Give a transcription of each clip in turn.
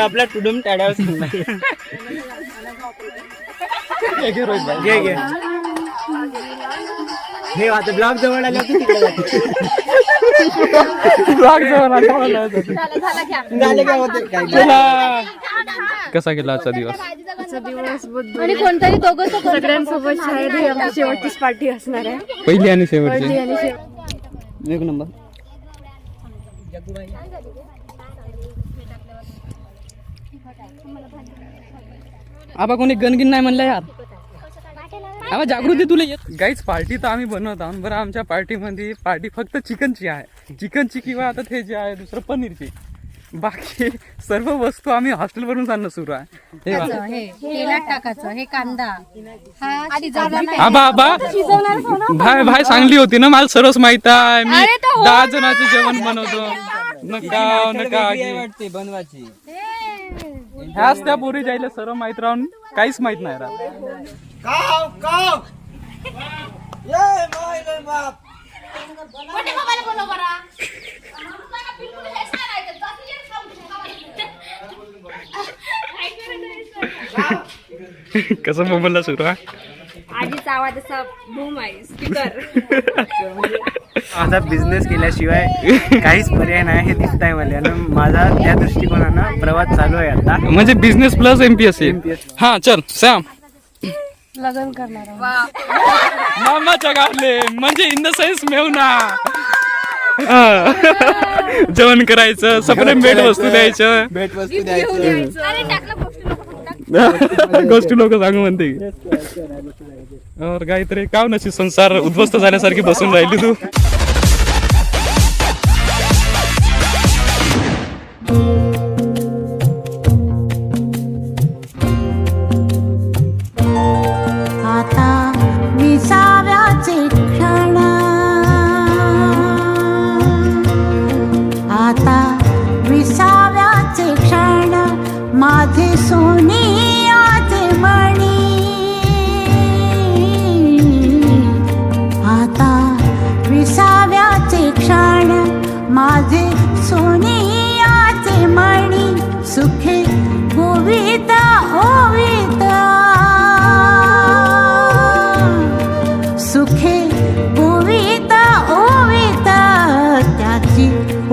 आपला टुडुम टाड्यावर हे आता ब्लॉग जवळ आला ब्लॉग जवळ कसा गेला आजचा दिवस? आणि कोणतरी दोघं सगळ्यांसोबत शाळेत ही आमची शेवटचीच पार्टी असणार आहे. पहिली आणि शेवटची. एक नंबर. आबा कोणी गणगिन नाही म्हणलं यार. आबा जागृती तुला येत गाईच. पार्टी तर आम्ही बनवत आहोत बरं. आमच्या पार्टीमध्ये पार्टी फक्त चिकनची आहे. चिकनची किंवा आता ते जे आहे दुसरं पनीरची. बाकी सर्व वस्तू आम्ही हॉस्टेल वरून आणणं सुरू आहे. तेलात टाकायचं हे कांदा आबा भाई भाई चांगली होती ना. मला सर्वच माहित आहे. मी 10 जणांचं जेवण बनवतो. नका वाटते बनवायची. ह्याच त्या पोरी जायला सर्व माहित राहून काहीच माहित नाही राहत. कसं मोबाईलला सुरू आहे आधीच आवाज असा बूम आहे स्पीकर. माझा बिझनेस केल्याशिवाय काहीच पर्याय नाही हे दिसत आहे मला. आणि माझा त्या दृष्टिकोनानं प्रवास चालू आहे आता. म्हणजे बिझनेस प्लस एमपीएससी. हा चल सॅम लग्न करणार मामाच्या गावले म्हणजे इन द सेन्स मेवना. जेवण करायचं सपरेट भेट वस्तू द्यायचं. गोष्टी लोक सांगू म्हणते. काहीतरी काव नशी संसार उद्ध्वस्त झाल्यासारखी बसून राहिली तू. आता विसाव्याचे क्षण, आता विसाव्याचे क्षण माझे सोनियाचे मणी. आता विसाव्याचे क्षण माझे सोनियाचे मणी. सुखे गोविता ओविता, सुखे गोविता ओविता त्याची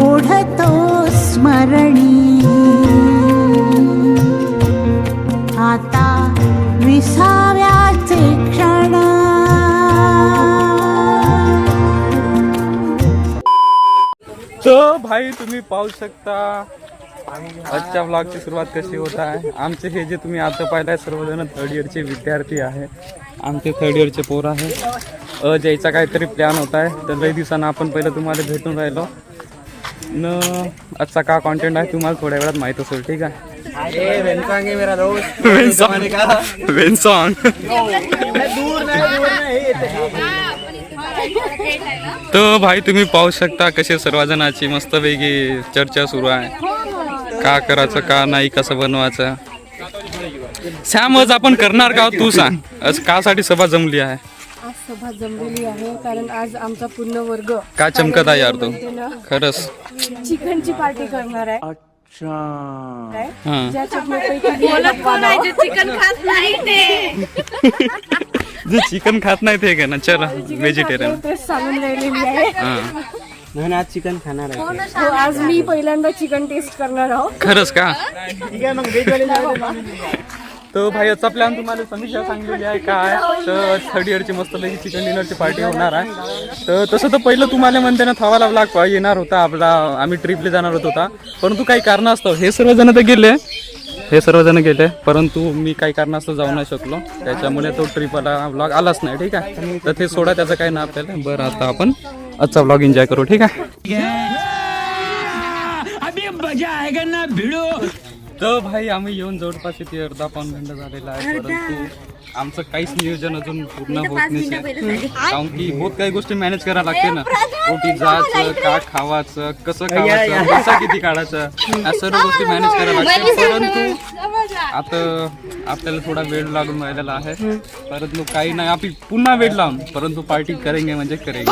ओढतो स्मरणी. आता विसाव्याचे क्षण. तो भाई तुम्ही पाहू शकता आजच्या ब्लॉगची सुरुवात कशी होत आहे. आमचे हे जे तुम्ही आता पाहिलाय सर्वजण 3rd इयरचे विद्यार्थी आहे. आमचे 3rd इयरचे पोर आहे. जायचा काहीतरी प्लॅन होत आहे. तर लई दिवसानं आपण पहिलं तुम्हाला भेटून राहिलो न. आजचा का कॉन्टेंट आहे तुम्हाला थोड्या वेळात माहीत असेल. ठीक आहे. तर भाई तुम्ही पाहू शकता कसे सर्वजणाची मस्तपैकी चर्चा सुरू आहे. का करायचं का नाही कसं बनवायचं. सॅम आज आपण करणार का तू सांग. आज कासाठी सभा जमली आहे. आज सभा जमलेली आहे कारण आज आमचा पूर्ण वर्ग का चमकत आहे यार तू खरंच. चिकनची पार्टी करणार आहे. जे चिकन खात नाही ते का ना चला व्हेजिटेरियन सांगून राहिलेली आहे. म्हणून आज चिकन खाणार आहे. आज मी पहिल्यांदा चिकन टेस्ट करणार आहोत. खरंच का. तर भाई याचा प्लॅन तुम्हाला समीक्षा सांगलेली आहे काय. तर 3rd इयरची मस्तपैकी चिकन डिनरची पार्टी होणार आहे. तर तसं तर पहिलं तुम्हाला म्हणते ना थवाला ब्लॉग येणार होता आपला. आम्ही ट्रिपला जाणार होता परंतु काही कारणास्तव हे सर्वजण गेले परंतु मी काही कारणास्तव जाऊ नाही शकलो. त्याच्यामुळे तो ट्रिपला ब्लॉग आलाच नाही. ठीक आहे. तर ते सोडा त्याचं काही ना आपल्याला. बरं आता आपण आजचा ब्लॉग एन्जॉय करू. ठीक आहे. तर भाई आम्ही येऊन जवळपास इथे अर्धा पाऊण घंटा झालेला आहे परंतु आमचं काहीच नियोजन अजून पूर्ण होत नाही. कारण की बहुत काही गोष्टी मॅनेज करायला लागते ना. कुठे जायचं का खावायचं कसं खावायचं पैसा किती काढायचा या सर्व गोष्टी मॅनेज करायला लागते. परंतु आता आपल्याला थोडा वेळ लागून राहिलेला आहे. परंतु काही नाही आपण पुन्हा वेळ लावून परंतु पार्टी करेंगे म्हणजे करेंगे.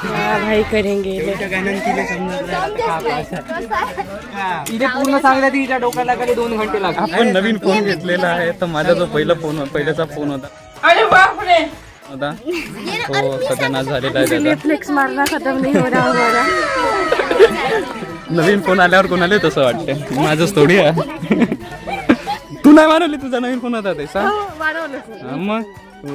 भाई करेंगे तिथे पूर्ण सांगला तिच्या डोक्याला कधी 2 घंटे लागतात. आपण नवीन फोन घेतलेला आहे तर माझा जो पहिल्याचा फोन होता तो सत्यानाश झालेला आहे त्याचा. फ्लेक्स मारना खतम नहीं हो रहा हमारा. नवीन फोन आल्यावर कोणाला तसं वाटतं, माझंच थोडी आहे. तू नाही मानवली तुझा नवीन फोन होता ते सांग. हा, मग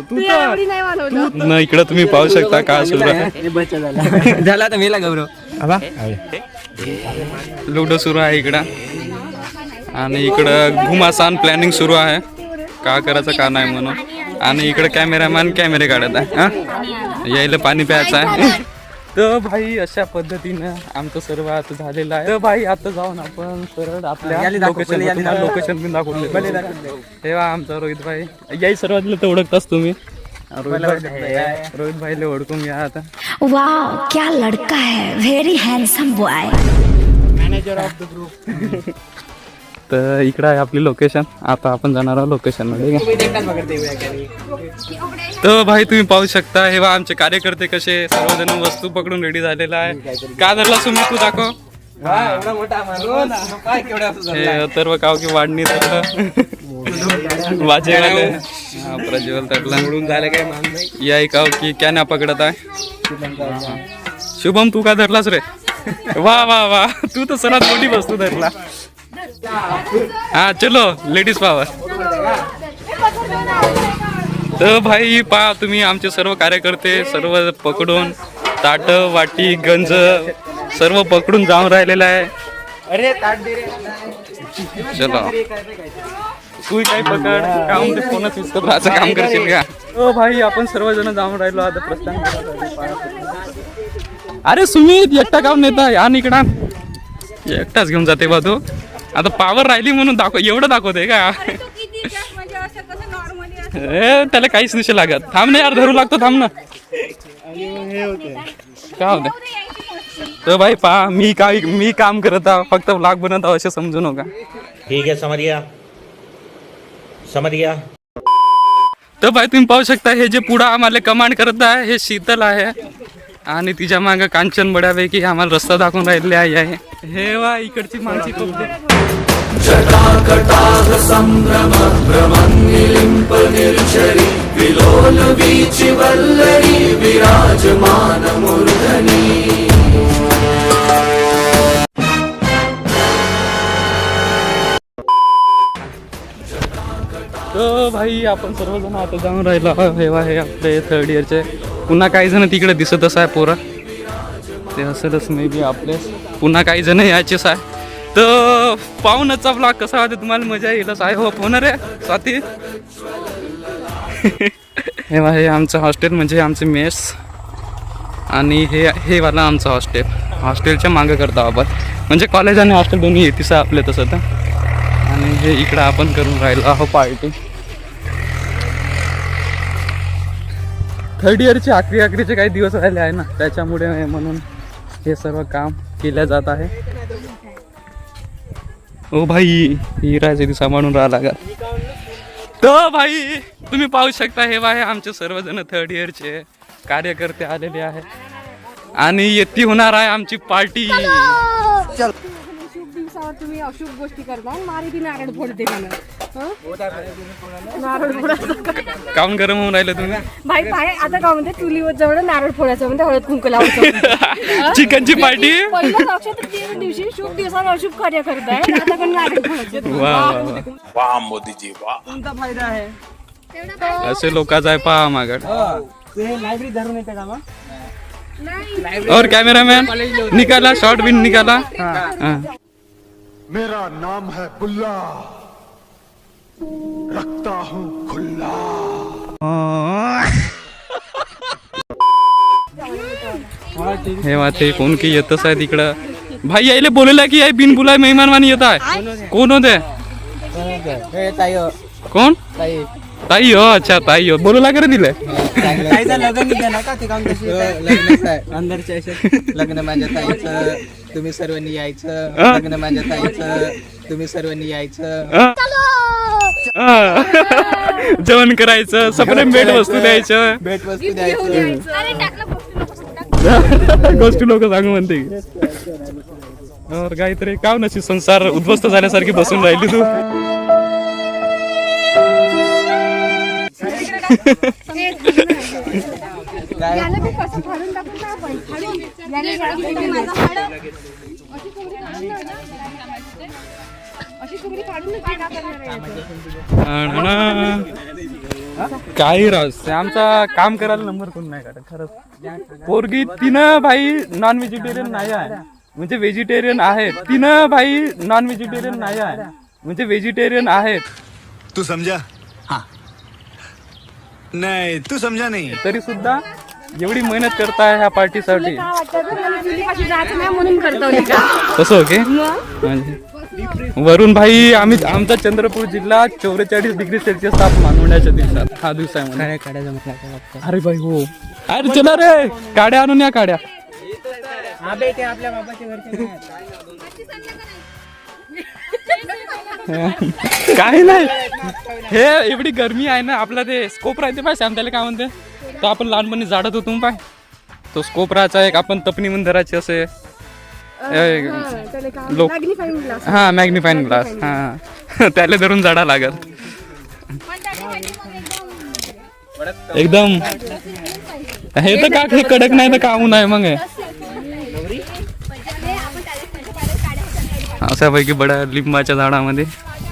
तू एवढी नाही मानवलं. ना इकडं तुम्ही पाहू शकता काय सुरू आहे. झाला तर मेला गौरव. लुडो सुरू आहे इकडं आणि इकडं घुमासान प्लॅनिंग सुरू आहे का करायचं का नाही म्हणून. आणि इकडे कॅमेरामॅन कॅमेरे काढत आहे. हा यायला पाणी प्यायचं आहे. तर भाई अशा पद्धतीनं आमचं सर्व आता झालेलं आहे. तर भाई आता जाऊन आपण सरळ आपल्या लोकेशन पण दाखवले. तेव्हा आमचा रोहित भाई याही सर्वातलं तर ओळखताच तुम्ही. रोहित भाईला ओळखून घ्या आता. वाह क्या लड़का है, very handsome boy. Manager of the group. तर इकडं आहे आपली लोकेशन. आता आपण जाणार आहोत लोकेशन मध्ये. तर भाई तुम्ही पाहू शकता हे बा आमचे कार्यकर्ते कसे सर्वजण वस्तू पकडून रेडी झालेला आहे. का धरला तुम्ही तू दाखव. एवढा मोठा मारून काय केवढा हे सर्व काव की वाढणी वाजेवाले प्रज्वल त्यातला झालं काय मान नाही. या काव की क्या ना पकडत आहे. शुभम तू का धरलास रे. वा वा वा तू तर सर्वात मोठी वस्तू धरला. हा चलो लेडीज पॉवर. तर भाई पहा तुम्ही आमचे सर्व कार्यकर्ते सर्व पकडून ताट वाटी गंज सर्व पकडून जाऊन राहिलेलं आहे. अरे ताट दे रे. चलो तू काही पकड का म्हणते फोनच यूज करायचं काम करशील का. हो भाई आपण सर्वजण जाऊन राहिलो आता प्रस्थान करायला. अरे सुमित एकटा काम नेता या इकडा एकटाच घेऊन जाते बा तू. आता पावर राहिली म्हणून एवढं दाखवते का. त्याला काहीच नसे लागत. थांब ना यार धरू लागतो थांब ना. काय होते तर भाई पहा मी काम करत आहो फक्त व्लॉग बनवत आहो असे समजू नका. ठीक है समझ गया. तर भाई तुम्ही पाहू शकता हे जे पुढं आम्हाला कमांड करत आहे हे शीतल आहे आणि तिच्या मागे कांचन बड्यापैकी आम्हाला रस्ता दाखवून राहिले आहे. हे वा इकडची माणसी खूप तर भाई आपण सर्वजण आता जाऊन राहिलो हेवा हे आपले 3rd इयरचे. पुन्हा काही जण तिकडे दिसतच आहे पोरं ते असेलच मे बी आपले. पुन्हा काही जण यायचेच आहे. तर पाहूनचा ब्लॉग कसा होता तुम्हाला मजा येईलच. आय होप होणार आहे स्वाती. हे आमचं हॉस्टेल म्हणजे आमचे मेस आणि हे वाला आमचं हॉस्टेल. हॉस्टेलच्या मागं करतो आपण म्हणजे कॉलेज आणि हॉस्टेल दोन्ही येतीस आपले तसं तर. आणि हे इकडं आपण करून राहिलो आहो पार्टी. 3rd इयरचे आखरीचे काही दिवस राहिले आहे ना त्याच्यामुळे म्हणून हे सर्व काम केल्या जात आहे. ओ भाई ही राहायची सांभाळून राहा का. तर भाई तुम्ही पाहू शकता हे आहे आमचे सर्वजण 3rd इयरचे कार्यकर्ते आलेले आहे आणि येती होणार आहे आमची पार्टी. शुभ दिवसावर तुम्ही अशुभ गोष्टी करता मारी बी नारळ फोडते मला. नारळ फोडायचं काऊन गरम होऊन राहिलं तुम्ही. भाई पाय आता का म्हणते चुलीवर जवळ नारळ फोडायचं म्हणते हळद कुंकू लावायचं. चिकनची पार्टी पहिल्या लक्षात दिवशी शुभ दिवसावर अशुभ कार्य करताय आता पण नारळ फोडायचं. वाह मोदी जी वाह. कोणता फायदा आहे. असे लोकांचा आहे पहा मागड. ते लायब्ररी धरून येते का मग. और कैमरामैन निकाला शॉर्ट भी निकाला. हाँ. मेरा नाम है बुल्ला, रखता हूँ खुल्ला. हे वाते कोण की येतच आहे तिकडं. भाई यायले बोललेला की याय बिन बुलाय मेहमानवानी येत आहे. कोण होते कोण ताई हो. अच्छा ताई हो बोलू लागे रे दिले. लग्न निघा ना का ते काम अंदरच्या लग्न माझ्या ताईचं तुम्ही सर्वांनी यायचं. लग्न माझ्या ताईचं तुम्ही सर्वांनी यायचं. जेवण करायचं सपने भेट वस्तू द्यायचं. भेट वस्तू द्यायचं. गोष्टी लोक सांगू म्हणते और काहीतरी काव नशी संसार उद्ध्वस्त झाल्यासारखी बसून राहिली तू. काही राव आमचा काम करायला नंबर कोण नाही काढत खरंच. पोरगी तिनं भाई नॉन व्हेजिटेरियन नाही आहे म्हणजे व्हेजिटेरियन आहे. तिनं भाई नॉन व्हेजिटेरियन नाही आहे म्हणजे व्हेजिटेरियन आहेत. तू समझा? हाँ. नहीं तू समझा नहीं. तरी सुद्धा एवढी मेहनत करताय ह्या पार्टीसाठी. म्हणून करतो तसं ओके म्हणजे वरून भाई आम्ही आमचा चंद्रपूर जिल्हा 44 डिग्री सेल्सिअस तापमान होण्याच्या दिवसात हा दिवस आहे म्हणून. अरे भाई हो अरे चला रे काड्या आणून या काड्या. काही नाही हे एवढी गरमी आहे ना. आपला ते स्कोप राहते पाय श्याम त्याला काय म्हणते तो आपण लहानपणी झाडत होतो पाय तो स्कोप राहायचा एक आपण तपणी म्हणून धरायचे असे लोक. हा मॅग्निफाईंग ग्लास हा त्याला धरून झाडा लागत एकदम. हे तर का हे कडक नाही तर काहून आहे मग अशापैकी बड्या लिंबाच्या झाडामध्ये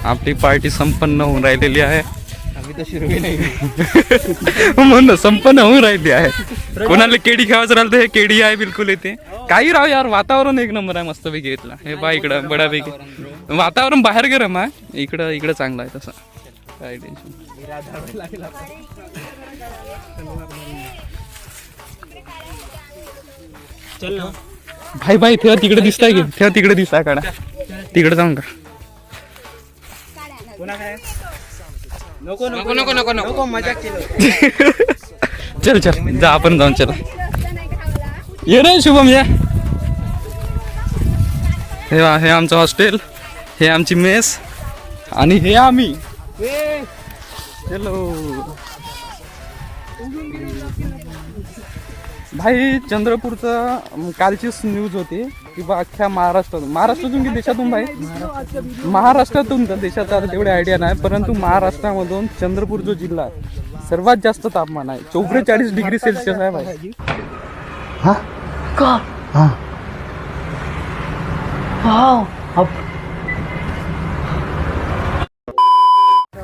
आपली पार्टी संपन्न होऊन राहिलेली आहे. म्हणून संपन्न होऊन राहिली आहे. कोणाला केडी खावायचं राहिलं तर हे केडी आहे बिलकुल येते. काही राव यार वातावरण एक नंबर आहे मस्तपैकी इथला. हे बा इकडं बड्यापैकी वातावरण बाहेर गरम आहे इकडं चांगलं आहे तसं काही टेन्शन. भाई भाई तेव्हा तिकडे दिसताय की तेव्हा तिकडे दिसताय काढा तिकडे जाऊन का. नको नको नको नको नको मजाक केलं. चल चल जा आपण जाऊन चला. ये रे शुभम या. हे आमचं हॉस्टेल हे आमची मेस आणि हे आम्ही. हॅलो भाई चंद्रपूरचं कालचीच न्यूज होती की बा अख्ख्या महाराष्ट्रातून की देशातून भाई महाराष्ट्रातून तर देशात आता तेवढी आयडिया नाही परंतु महाराष्ट्रामधून चंद्रपूर जो जिल्हा आहे सर्वात जास्त तापमान आहे 44 डिग्री सेल्सिअस आहे भाई.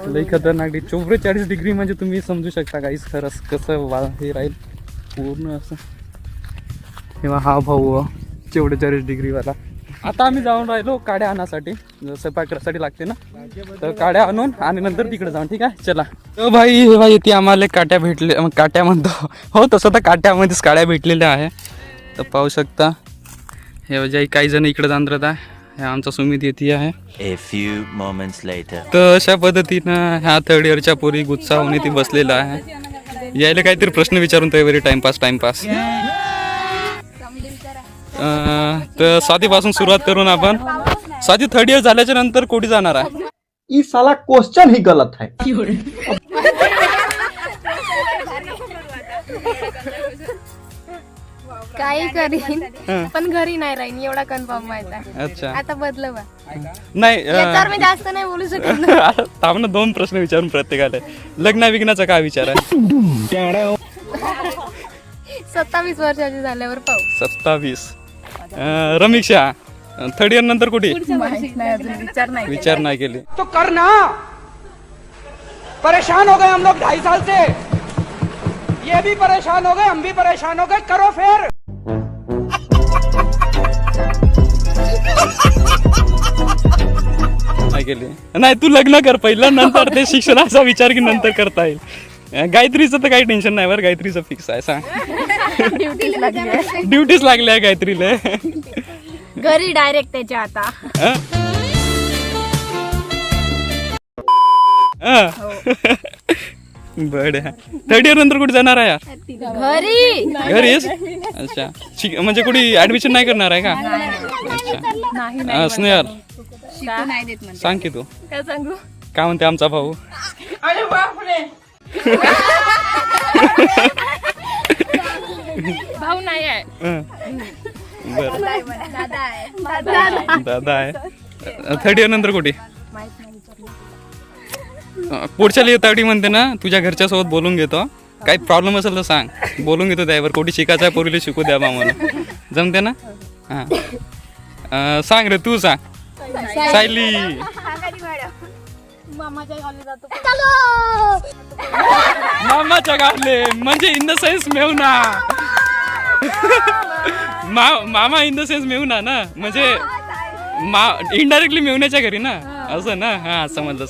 लई खतरनाक 44 डिग्री म्हणजे तुम्ही समजू शकता काहीच खरंच कसं हे राहील पूर्ण असं. किंवा हा भाऊ 44 डिग्रीवाला. आता आम्ही जाऊन राहिलो काड्या आणण्यासाठी स्वयंपाक करायसाठी लागते ना तर काड्या आणून आणि नंतर तिकडे जाऊन ठीक आहे चला. भाई हे भाई ती आम्हाला काट्या भेटले काट्या म्हणतो हो तसं तर काट्यामध्येच काड्या भेटलेल्या आहे तर पाहू शकता. हे जे काही जण इकडे जाऊन राहत आहे हे आमचा सुमित येते आहे. A few moments later. तर अशा पद्धतीनं ह्या थर्ड इयरच्या पोरी गुच्छा होणे ती बसलेला आहे. यायला काहीतरी प्रश्न विचारून तयारी टाइमपास तर स्वातीपासून सुरुवात करून आपण. स्वाती थर्ड इयर झाल्याच्या नंतर कोठी जाणार आहे. ये साला क्वेश्चन ही गलत है. काही करीन पण घरी नाही राहीन एवढा कन्फर्म माहित आहे. अच्छा आता बदलवा नाही याच्यावर मी जास्त नाही बोलू शकत. थांब ना 2 प्रश्न विचारून प्रत्येकाला. लग्न विग्नाचा काय विचार आहे. 27 वर्षाची झाल्यावर पाहू. 27 रमीक्षा थर्ड इयर नंतर कुठे विचार नाही केले. तो करना परेशान हो गए हम लोग 2.5 साल से. ये भी परेशान हो गए हम भी परेशान हो गए. करो फिर. नाही केले नाही तू लग्न कर पहिलं नंतर ते शिक्षणाचा विचार की नंतर करता येईल. गायत्रीचं तर काही टेन्शन नाही बरं गायत्रीचं फिक्स आहे सांग. ड्युटीच लागली आहे गायत्रीला घरी डायरेक्ट त्याच्या आता. बरं थर्ड इयर नंतर कुठे जाणार आहे यार. घरीच अच्छा म्हणजे कुठे ऍडमिशन नाही करणार आहे का. अच्छा स्नेहल सांग की तू काय सांगू काय म्हणते आमचा भाऊ. भाऊ नाही आहे. बरं दादा आहे. थर्ड इयर नंतर कुठे पुढच्या लिहितावडी म्हणते ना तुझ्या घरच्या सोबत बोलून घेतो. काही प्रॉब्लेम असेल तर सांग, बोलून घेतो त्यावर. कोठी शिकायचं आहे पोरीला शिकू द्या आम्हाला. जमते ना? हां सांग रे तू सांग. सायली मामाच्या गावले म्हणजे इन द सेन्स मेवना. मामा इन द सेन्स मेवना ना, म्हणजे इनडायरेक्टली मेवण्याच्या घरी ना, असं ना. हा समजलं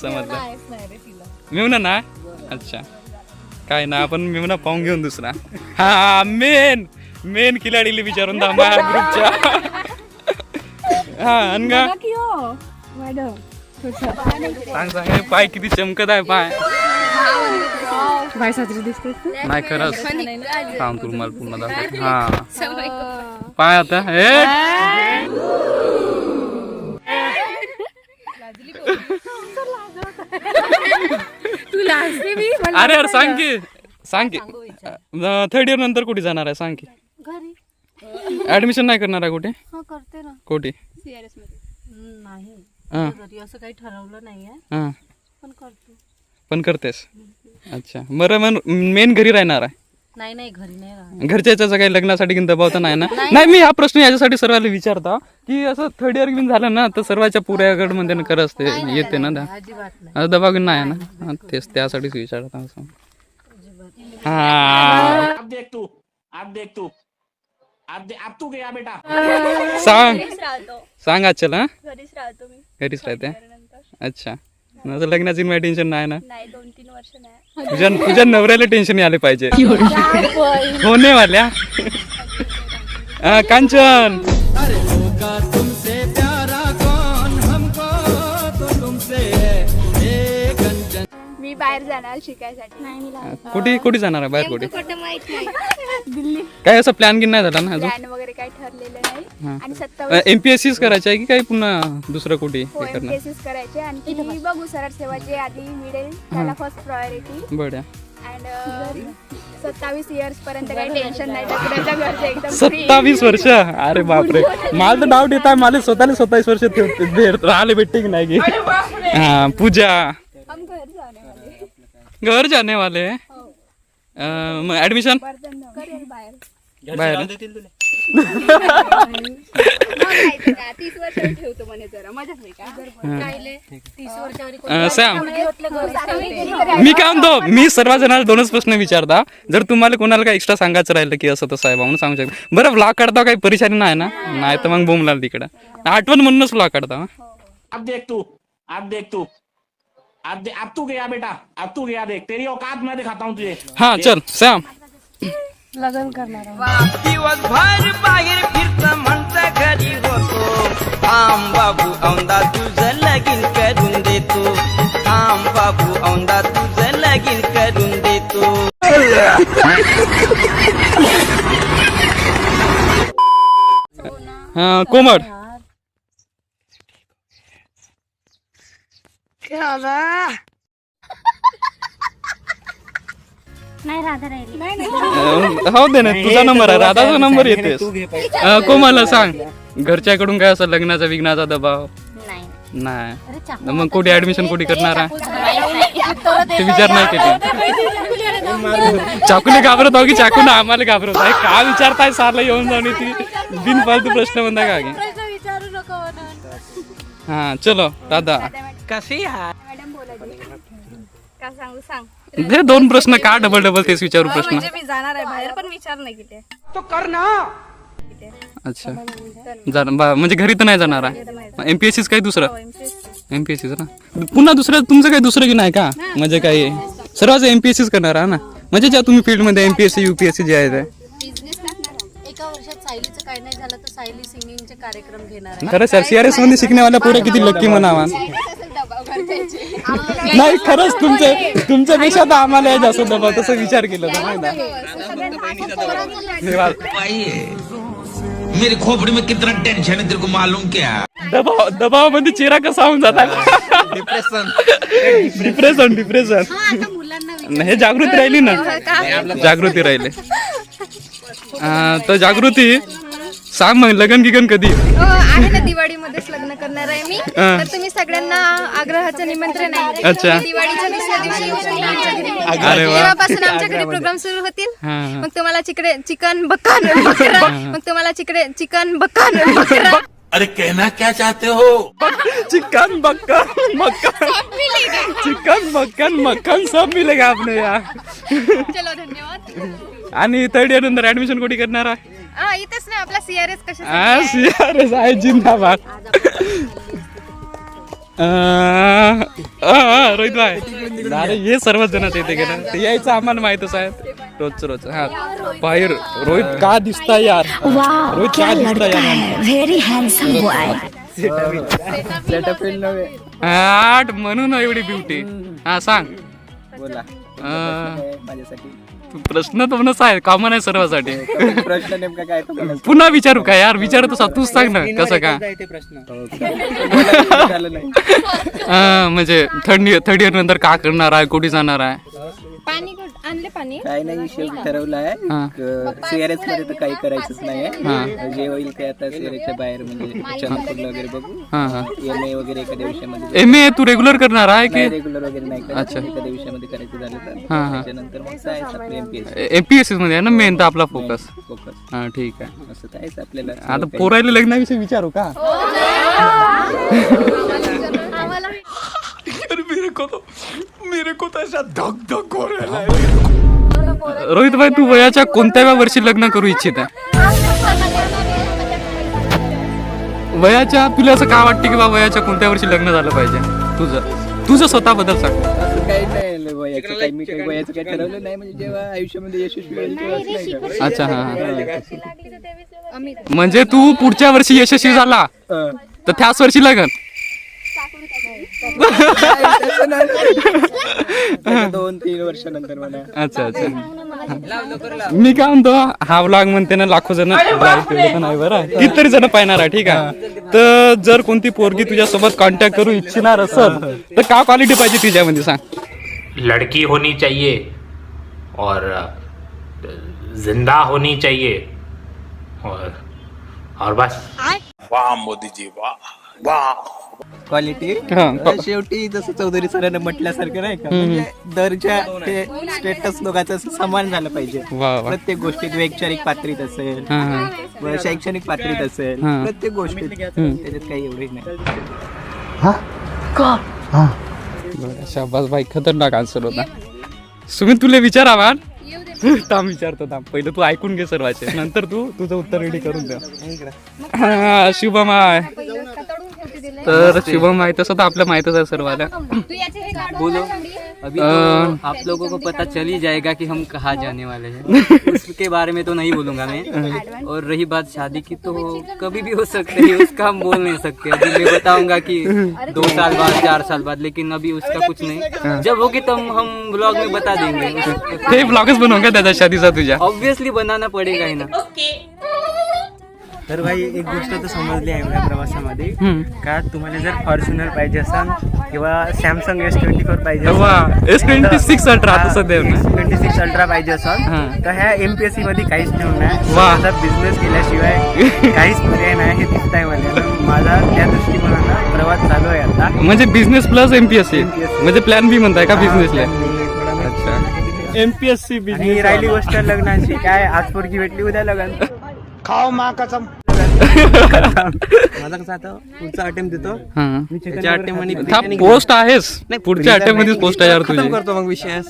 मेवना ना. अच्छा काय ना, आपण मेवना पाहून घेऊन दुसरा. हा मेन खिलाडीला विचारून दा माझ्या ग्रुपच्या. हा अनगा सांग हे पाय किती चमकत आहे पाय. नाही खरंच सांग तू मला पुन्हा दाखव. हा पाय आता हे अरे यार सांग की थर्ड इयर नंतर कुठे जाणार आहे सांग की. ऍडमिशन नाही करणार आहे कुठे? करते ना कुठे? CRS मध्ये. नाही हा असं काही ठरवलं नाहीये, हा पण करतो. पण करतेस. अच्छा बरं मग मेन घरी राहणार आहे? नाही घरी नाही राहत. घरच्या याचा काही लग्नासाठी किंवा दबाव तर नाही ना? नाही मी हा प्रश्न याच्यासाठी सर्वांना विचारता की असं थर्ड इयर घेऊन झालं ना तर सर्वांच्या पुऱ्याकडे म्हणते करत असते येते ना आता दबाव नाही आहे ना. तेच त्यासाठीच विचारता असं. हा सांग अच्छा हा घरीच राहतो मी. घरीच राहते. अच्छा माझं लग्नाचं इन्व्हायटेशन नाही ना? नाही 2-3 वर्ष नाही. तुझ्या नवऱ्याला टेन्शन आले पाहिजे होणे वाल्या. कांचन मी बाहेर जाणार शिकायसाठी. कुठे जाणार आहे बाहेर? कुठे माहित नाही. दिल्ली. काय असं प्लॅन गिन नाही झाला ना अजून? प्लॅन वगैरे काही ठरलेलं नाही. आणि 27 MPSCच करायचं आहे की काही पुन्हा दुसरं कुठे हे करणार? MPSCच करायचे आणि बघू सरळ सेवा जे आधी मिळेल त्याला फर्स्ट प्रायोरिटी. बड्या अँड 27 इयर्स पर्यंत काही टेन्शन नाही. त्याच्या घरचे एकदम 27 वर्ष. अरे बापरे मला तर डाऊट येत आहे. मला स्वतःला 27 वर्ष राहिले भेटते की नाही की. हा पूजा हम घर जाने वाले. घर जाने वाले. मग ऍडमिशन करेल बाहेर. 30 वर्ष ठेवतो म्हणे जरा मजाच नाही का. 30 वर्षावर सॅम मी काय म्हणतो, मी सर्व जणांना 2च प्रश्न विचारता. जर तुम्हाला कोणाला काही एक्स्ट्रा सांगायचं राहिलं की असं तसं आहे म्हणून सांगू शकता. बरं व्लॉग काढता काही परेशानी नाही ना? नाही तर मग बोंबला तिकडं आठवण म्हणूनच व्लॉग काढता. अब देख तू अब तू गया बेटा, अब तू गया देख तेरी औकात मैं दिखाता हूँ तुझे. हा चल सॅम. लग्न करणार आहे. दिवसभर बाहेर फिरत म्हणता घरी होतो. थांब बाबू औंदा तुझं लगीन करून देतो. थांब बाबू औंदा तुझं लगीन करून देतो. हा कोमड नाही राधा राहिली. हो दे ना तुझा नंबर आहे. राधाचा नंबर येतेस. कोमलला सांग घरच्याकडून काय असं लग्नाचा विघ्नाचा दबाव नाही. मग कुठे ऍडमिशन कुठे करणार आहे ते विचार नाही केले. चाकूने घाबरत हो की चाकून आम्हाला घाबरत आहे का विचारताय? सारला येऊन जाऊन ती बिनफालतू प्रश्न म्हणता का? विचारू नको. हा चलो राधा कशी मॅडम बोलायची का सांगू सांग. दे 2 प्रश्न का डबल तेच विचारू प्रश्न. म्हणजे मी जाणार आहे बाहेर पण विचार नाही किती तो करना. अच्छा म्हणजे घरी तर नाही जाणार आहे. MPSCच काही दुसरं MPSCच ना पुन्हा दुसरं तुमचं काही दुसरं की नाही का? म्हणजे काही सर्वच MPSCच करणार आहे ना? म्हणजे ज्या तुम्ही फील्डमध्ये MPSC UPSC जे आहे ते. एका वर्षात सायलीचं काही नाही झालं तर सायली सिंगिंगचे कार्यक्रम घेणार आहे. खरंच यार CRS मध्ये शिकण्यावाल्या पुढे किती लक्की म्हणावा. नाही खरंच तुमच्यापेक्षा तर आम्हाला जास्त दबाव तसं विचार केला तर नाही ना. मेरी खोपड़ी में कितना टेंशन है तेरे को मालूम क्या? दबाव मध्ये चेहरा कसा होऊन जाता. डिप्रेशन हे जागृती राहिली ना. जागृती राहिले तर जागृती सांग मग लग्न गिगन कधी? आहे ना, दिवाळीमध्येच लग्न करणार आहे मी. तर तुम्ही सगळ्यांना आग्रहाचं निमंत्रण आहे. अच्छा. दिवाळीच्या दुसऱ्या दिवशी येऊ शकता आमच्या घरी. अरे वा. तेव्हापासून आमच्या घरी प्रोग्राम सुरू होतील. हा. मग तुम्हाला चिकन बक्का आणून करा. मग तुम्हाला चिकन बक्का आणून करा. अरे कहना क्या चाहते हो? चिकन मक्खन चिकन मक्खन मक्खन सब मिलेगा आपने यार. चलो, धन्यवाद. आणि थर्ड इयर नंतर ऍडमिशन कुठे करणार आहे? इथेच नाही, आपला CRS कशा CRS आहे जिंदाबाद. रोहित भाई, अरे हे सर्वच जण येते गेलं ते यायचं आम्हाला माहितच आहे रोज. हा बाहेर रोहित का दिसताय यार? वाह रोहित क्या का दिसताय लड़का यार? है, वेरी हैंडसम बॉय. आठ म्हणून एवढी ब्युटी. हा सांग. बोला माझ्यासाठी प्रश्न तर म्हणूनच आहे, कॉमन आहे सर्वांसाठी. प्रश्न नेमका काय पुन्हा विचारू का यार? विचारतो तूच सांग ना कसं का. म्हणजे थर्ड इयर नंतर का करणार आहे, कुठे जाणार आहे? पाणी आणले पाणी. काय नाही, शेवटी ठरवलं आहे CRS मध्ये तर काही करायचंच नाही. जे होईल ते आता CRS बाहेर म्हणजे चंद्रपूरला वगैरे बघू. MA वगैरे एखाद्या विषयामध्ये. MA तू रेग्युलर करणार आहे की रेग्युलर वगैरे नाही करायचं, एखाद्या विषयामध्ये करायचं झालं तर त्याच्यानंतर मग काय आपलं MPSC मध्ये आहे ना मेन तर आपला फोकस. हा ठीक आहे. असं कायच आपल्याला. आता पोरायला लग्नाविषयी विचारू का? रोहित भाई, तू वयाच्या कोणत्या वर्षी लग्न करू इच्छित आहे? वयाच्या तुला असं का वाटतं की बा वयाच्या कोणत्या वर्षी लग्न झालं पाहिजे? तुझं स्वतःबद्दल सांग. असं काही नाही वयाचं काही, मी काही वयाचं काही ठरवलं नाही. म्हणजे जेव्हा आयुष्यामध्ये यशस्वी होईल तेव्हाच नाही का. अच्छा. हा. म्हणजे तू पुढच्या वर्षी यशस्वी झाला तर त्याच वर्षी लग्न? 2-3 वर्षानंतर म्हणा. अच्छा. मी काय म्हणतो, हा व्लॉग म्हणते ना लाखो जण नाही बरं, कितीतरी जण पाहणार आहे. ठीक आहे. तर जर कोणती पोरगी तुझ्यासोबत कॉन्टॅक्ट करू इच्छिणार असेल तर काय क्वालिटी पाहिजे तिच्यामध्ये सांग? लड़की होनी चाहिए और जिंदा होनी चाहिए और बस. वाह मोदी जी, वाह वाह. क्वालिटी शेवटी जसं चौधरी सरांना म्हटल्यासारखं नाही का, म्हणजे दर्जा ते स्टेटस लोकांचं समान झालं पाहिजे. प्रत्येक गोष्टीत वैचारिक पातळीत असेल, शैक्षणिक पातळीत असेल, प्रत्येक गोष्टीत. त्याच्यात काही एवढी नाही. शाबास भाई, खतरनाक आन्सर होता. सुमित तुला विचारावा. थांब विचारतो. पहिलं तू ऐकून घे सर्वांचे, नंतर तू तुझं उत्तर रेडी करून द्या. शुभम आहे. तर शुभम माहित असं तर आपलं माहितच आहे सर्वांना. बोलो. अभी तो आप लोगों को पता चल ही जाएगा कि हम कहाँ जाने वाले हैं. उसके बारे में तो नहीं बोलूंगा मैं. और रही बात शादी की, तो कभी भी हो सकती है, उसका हम बोल नहीं सकते. अभी मैं बताऊंगा कि 2 साल बाद 4 साल बाद, लेकिन अभी उसका कुछ नहीं. जब होगी तब हम ब्लॉग में बता देंगे. ते ब्लॉगच बनवून का त्याच्या शादीचा तुझ्या? ऑब्वियसली बनाना पडेगा ही ना. तर भाई एक गोष्ट तर समजली आहे या प्रवासामध्ये का, तुम्हाला जर फॉर्च्युनर पाहिजे असेल किंवा सॅमसंग S24 पाहिजे, S26 अल्ट्रा S26 अल्ट्रा पाहिजे असेल तर ह्या MPSC मध्ये काहीच ठेवून नाही. माझा बिझनेस केल्याशिवाय काहीच पर्याय नाही हे दिसत आहे मला. माझा त्या दृष्टिकोनानं प्रवास चालू आहे आता. म्हणजे बिझनेस प्लस MPSC म्हणजे प्लॅन बी म्हणताय का बिझनेसला? अच्छा. MPSC आणि बिझनेस. राहिली गोष्ट लग्नाची, काय आज पोरगी भेटली उद्या लग्न. खाओ माँ कसम. माझा कसं आता पुढचा अटेम्प्ट देतो. पोस्ट आहेस पुढच्या अटेम्प्ट मध्ये पोस्ट आहे यार तुझी. करतो मग विषय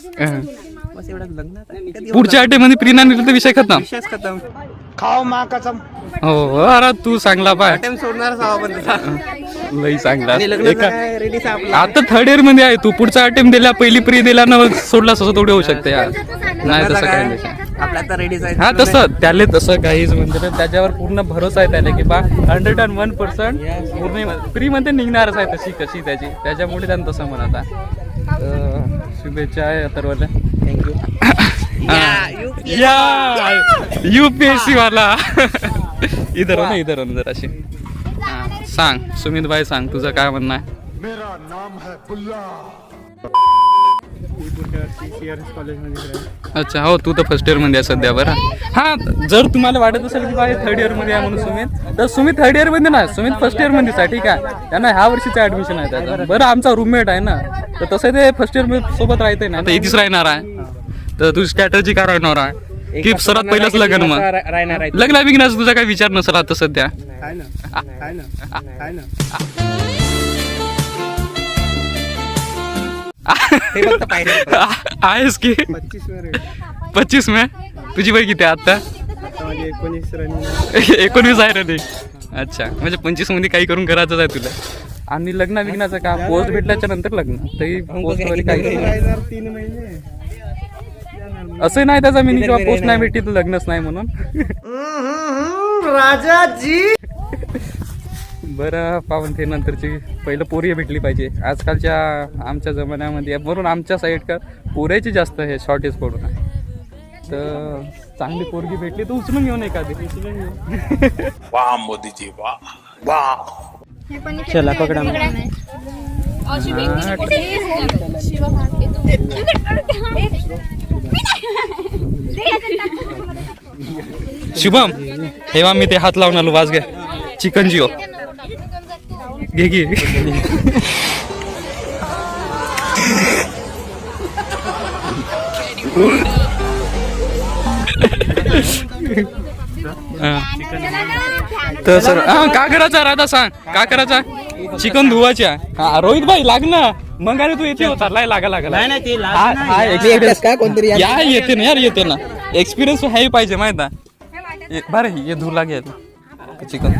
बस एवढं. लग्न पुढच्या अटेम्प्ट मध्ये प्री नाही तर विषय खतम. खतम. खाओ माँ कसम. हो अरे तू चांगला पाय. अटेम्प्ट सोडणारच हवा पण लई चांगला. रेडी. आता थर्ड इयर मध्ये आहे तू. पुढचा अटेम्प्ट दिला, पहिली प्री दिला ना सोडला, असं थोडं होऊ शकते यार. नाही तसं काही नाही. आपला आता रेडीच आहे. हा तसं त्याला तसं काहीच म्हणजे त्याच्यावर पूर्ण भरोसा आहे त्याला की बा 101% पूर्ण फ्री मध्ये निघणारच आहे तशी कशी त्याची. त्याच्यामुळे त्यानं तसं म्हणत आहे. शुभेच्छा आहे अथर्वला. थँक्यू. UPSC वाला. इधर हो ना, इधर हो ना जरा अशी. सांग सुमित भाई, सांग तुझं काय म्हणणं आहे? अच्छा हो, तू तर फर्स्ट इयर मध्ये आहे सध्या. बरं हा, जर तुम्हाला वाटत असेल की बाबा थर्ड इयर मध्ये आहे म्हणून सुमित, तर सुमित थर्ड इयर मध्ये नाही, सुमित फर्स्ट इयर मध्येच आहे. ठीक आहे, त्यांना ह्या वर्षीचं ऍडमिशन आहे त्याचं. बरं आमचा रूममेट आहे ना, तर तसं ते फर्स्ट इयर सोबत राहते ना, आता इथेच राहणार आहे. तर तुझी स्ट्रॅटर्जी काय राहणार आहे की सर्वात पहिलंच लग्न? मग लग्न बिग्नाचा तुझा काही विचार नसेल आता सध्या? आहेस की 25 मे? तुझी वय किती आहे आता? 19 आहे रे ते. अच्छा, म्हणजे 25 मध्ये काही करून करायचंच आहे तुला. आणि लग्न बिग्नाचं का पोस्ट भेटल्याच्या नंतर लग्न? तरी पोस्ट मध्ये काही असं नाही त्याचा मी जेव्हा पोस्ट नाही भेटली तर लग्नच नाही म्हणून. राजाजी बरं पाहून ते नंतरची पहिलं पोरी भेटली पाहिजे आजकालच्या आमच्या जमान्यामध्ये. म्हणून आमच्या साईड का पोऱ्याची जास्त हे शॉर्टेज पडून आहे. तर चांगली पोरगी भेटली तर उचलून घेऊन एखादी. वाह मोदी जी वाह वाह. चला पकडा. शुभम हेवा मी ते हात लावून आलो. वाज घ्या चिकन जिओ घे घे. तर सर का करायचा राधा सांग, का करायचा? चिकन धुवायच्या. रोहित भाई लाग ना, मग अरे तू येते होता लागा या येते ना यार, येते ना. एक्सपिरियन्स हे पाहिजे माहित आहे. बरं हे धुवू लागेल चिकन.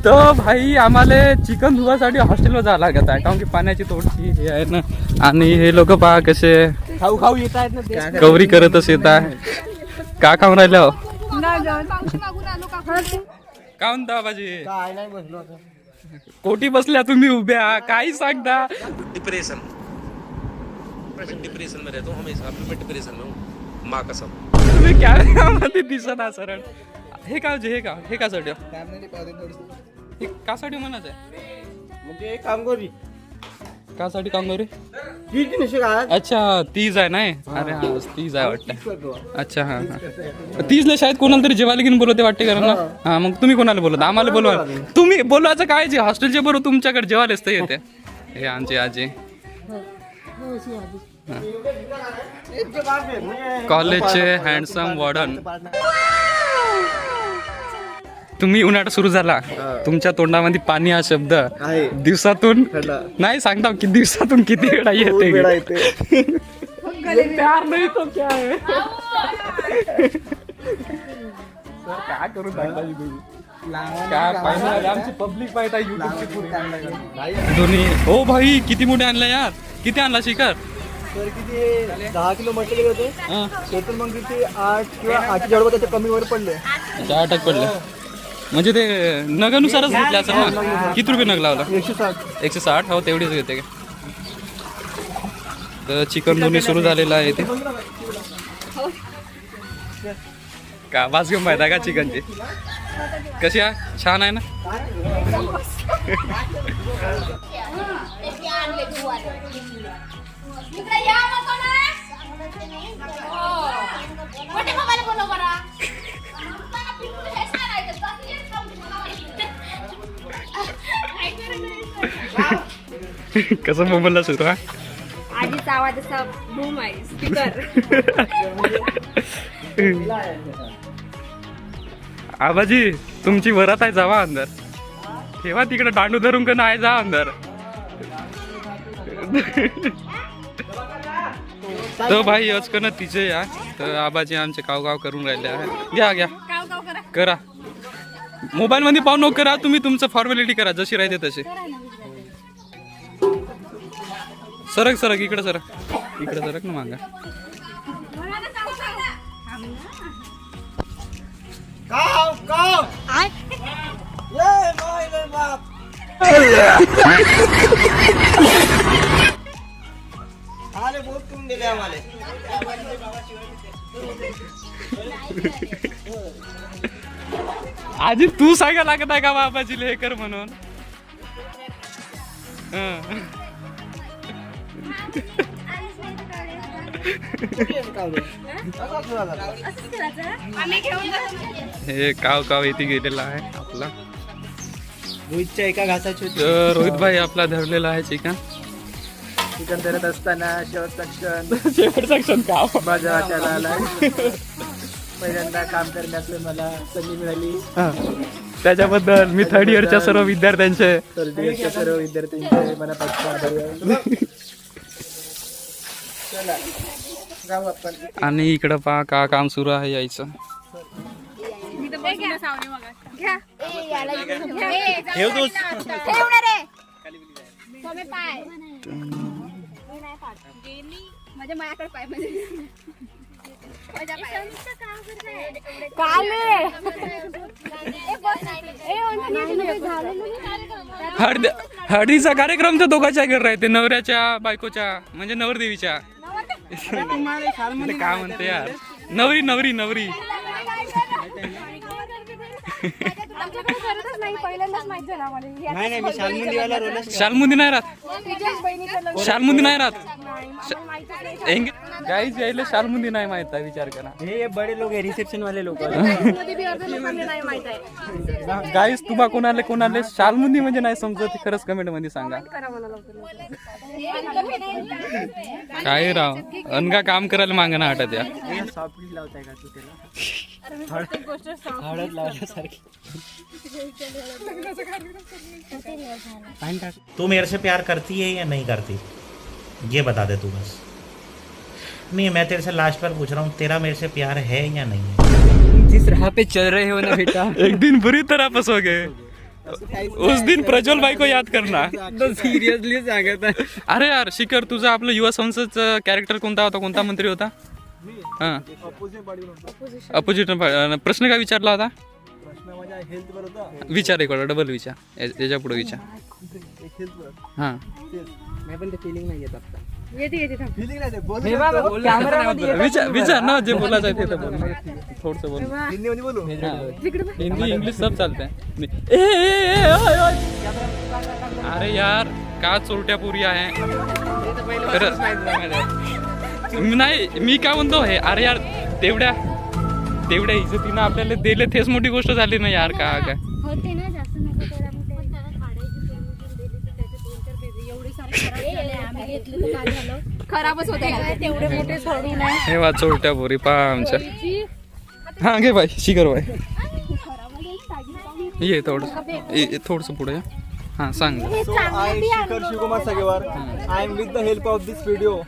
तर भाई आम्हाला चिकन धुवासाठी हॉस्टेलवर जावं लागत आहे, कारण की पाण्याची थोडीशी हे आहे ना. आणि हे लोक पहा कसे खाऊ येत आहेत ना, कवरी करतच येत आहे. का खाऊन राहिलं हो? का म्हणता बाजी? काय नाही बसलो. कोटी बसल्या तुम्ही उभ्या, काही सांगता? डिप्रेशन में रहता हूँ हमेशा. मैं डिप्रेशन में हूँ माँ कसम. तुम्ही कॅमेरामध्ये दिसना सरळ. हे का साठी कासाठी म्हणायचं म्हणजे काम करी कासाठी काम करू? काय अच्छा तीज आहे नाही? अरे हा तीज आहे वाटतं. अच्छा हा हा, तीजला शायद कोणाला तरी जेवायला घेऊन बोलवते वाटते कारण ना. हा मग तुम्ही कोणाला बोलवता? आम्हाला बोलवा. तुम्ही बोलवायचं काय जे हॉस्टेलच्या बरोबर तुमच्याकडे जेवायला असतं येते. हे आमची आजी कॉलेजचे हँडसम वॉर्डन. तुम्ही उन्हाळा सुरू झाला, तुमच्या तोंडामध्ये पाणी हा शब्द दिवसातून नाही सांगता की दिवसातून किती वेळा येते. प्यार नाही तो क्या है? काय करू काय पाहिजे आमची पब्लिक पाहिजे युट्यूबची पुरी दोन्ही. हो भाई किती मोठे आणला यार. किती आणला शिखर? तर किती 10 किलो मटेरियल होते, त्यातून मग किती 8 किंवा 8 जडवं त्याच्या कमी वर पडले. 8 पडले म्हणजे ते नगानुसारच घेतले असं ना. किती रुपये नग लावला? 160. हो तेवढीच घेते का? तर चिकन दोन्ही सुरू झालेलं आहे ते. का वास घेऊन माहिती आहे का चिकनची? कशी आहे? छान आहे ना? कसं मोबाईलला सुरू हा? आधीचा आवाज असा बूम आहे स्पीकर. आबाजी तुमची वरात आहे, जावा अंदर. ठेवा तिकडे दांडू धरून का नाही, जा अंदर. तर भाई अचकन तिचे या. तर आबाजी आमचे कावगाव करून राहिले आहे. घ्या करा. मोबाईल मध्ये पाहू नको करा, तुम्ही तुमचं फॉर्मॅलिटी करा जशी राहते तशी. सरक इकडे सरक ना मागा. आजी तू सांगा लागत आहे का बाबाजी हे कर म्हणून? हे काव काव येथे गेलेला आहे आपला रोहितच्या एका घासाची होती. तर रोहित भाई आपला धरलेला आहे चिकन. चिकन धरत असताना शेवटचा क्षण काव माझ्या वाट्याला आला. पहिल्यांदा काम करण्याचं मला संधी मिळाली. त्याच्याबद्दल मी थर्ड इयरच्या सर्व विद्यार्थ्यांचे तर सर्व विद्यार्थ्यांचे मनापासून आभारी आहे. चला जाऊ आपण. आणि इकडं पहा का काम सुरू आहे यायचं. हळदीचा कार्यक्रम तर दोघांच्या घर राहते, नवऱ्याच्या बायकोच्या म्हणजे नवरदेवीच्या. काय म्हणते यार, नवरी नवरी नवरी. नाही मी शालमुंडीवाला रोल शालमुंदी नाही राहत, शालमुंदी नाही राहत. गाईच यायला शालमुंदी नाही माहित आहे, विचार करा. हे बडे लोक आहे, रिसेप्शन वाले लोक. गाईस तुम्हा कोणाले शालमुंदी म्हणजे नाही समजत, खरंच कमेंट मध्ये सांगा. काय राव अनगा काम करायला मागं ना हटत या. सॉफ्ट लावताय का तू त्याला? हळद लावल्यासारखी. तू मेरे से प्यार करती है या नहीं करती, ये बता दे तू बस. नहीं, मैं तेरे से लास्ट बार पूछ रहा हूँ, तेरा मेरे से प्यार है या नहीं है? जिस राह पे चल रहे हो ना बेटा, एक दिन बुरी तरह फंसोगे, उस दिन प्रज्वल भाई को याद करना. सिरियसली सांगत आहे. अरे यार शिखर, तुझा आपलं युवा संसदचा कॅरेक्टर कोणता होता, कोणता मंत्री होता? हा, अपोजिट. प्रश्न काय विचारला होता? विचार एक वेळा डबल विचार, याच्या पुढे विचार. हा पण ते फिलिंग नाही येत आता. विचार ना, जे बोलायचं आहे ते तर बोल. थोडस बोल, हिंदी इंग्लिश सब चालतंय. अरे यार का चोरट्या पुरी आहे नाही. मी काय म्हणतो हे, अरे यार तेवढ्या इज्जतीनं आपल्याला दिले तेच मोठी गोष्ट झाली ना यार. का काय होते ना जास्त नको करा, मग खराबच होते तेवढे मोठे सोडू नाही. हे वा चोरट्या पुरी पहा आमच्या. हा घे बाई, शिखर बाई ये थोडस पुढे. हाँ सांग. So I Shikhar Shivkumar Sagewar. I am with the help of this video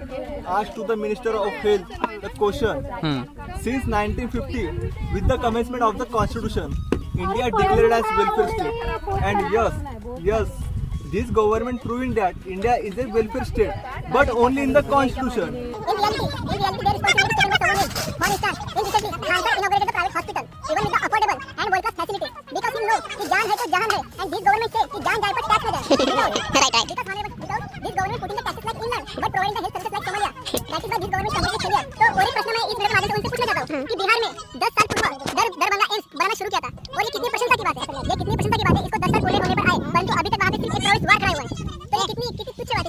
asked to the Minister of Health the question. Since 1950, with the commencement of the Constitution, India declared as welfare state. And yes, this government proving that India is a welfare state, but only in the Constitution. In reality, there is responsibility taken by government. For instance, in recently, Bharat inaugurated a private hospital, even with the affordable and world-class facilities. Because we know कि जान है तो जहान है, and this government says कि जान जाए पर tax हो जाए. Right. Because this government putting the taxes like England, but providing the health services like Somalia. That is why this government completely failure. तो वही प्रश्न मैं इस मेरे माध्यम से उनसे पूछना चाहता हूँ कि बिहार में 10 साल पूर्व दरभंगा एम्स बनाना शुरू किया था, और ये कितनी प्रशंसा की बात है. ये कितनी प्रशंसा की बात है. इसको 10 साल पूरे होने पर आए, परंतु अभी तक वहाँ पे सिर्फ एक प्रवेश द्वार खड़ा हुआ है. तो ये कितनी तुच्छ बात